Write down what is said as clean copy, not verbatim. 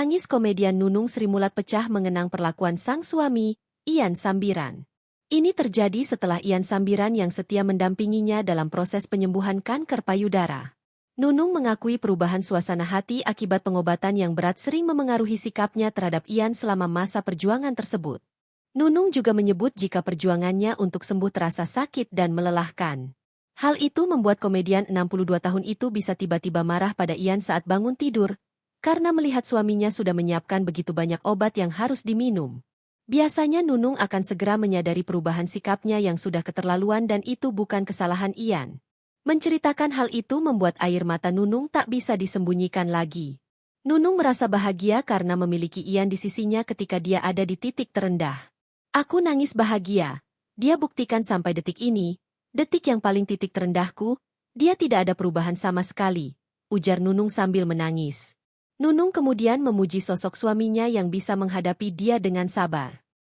Tangis komedian Nunung Sri Mulat pecah mengenang perlakuan sang suami, Ian Sambiran. Ini terjadi setelah Ian Sambiran yang setia mendampinginya dalam proses penyembuhan kanker payudara. Nunung mengakui perubahan suasana hati akibat pengobatan yang berat sering memengaruhi sikapnya terhadap Ian selama masa perjuangan tersebut. Nunung juga menyebut jika perjuangannya untuk sembuh terasa sakit dan melelahkan. Hal itu membuat komedian 62 tahun itu bisa tiba-tiba marah pada Ian saat bangun tidur, karena melihat suaminya sudah menyiapkan begitu banyak obat yang harus diminum. Biasanya Nunung akan segera menyadari perubahan sikapnya yang sudah keterlaluan dan itu bukan kesalahan Ian. Menceritakan hal itu membuat air mata Nunung tak bisa disembunyikan lagi. Nunung merasa bahagia karena memiliki Ian di sisinya ketika dia ada di titik terendah. Aku nangis bahagia. Dia buktikan sampai detik ini, detik yang paling titik terendahku, dia tidak ada perubahan sama sekali, ujar Nunung sambil menangis. Nunung kemudian memuji sosok suaminya yang bisa menghadapi dia dengan sabar.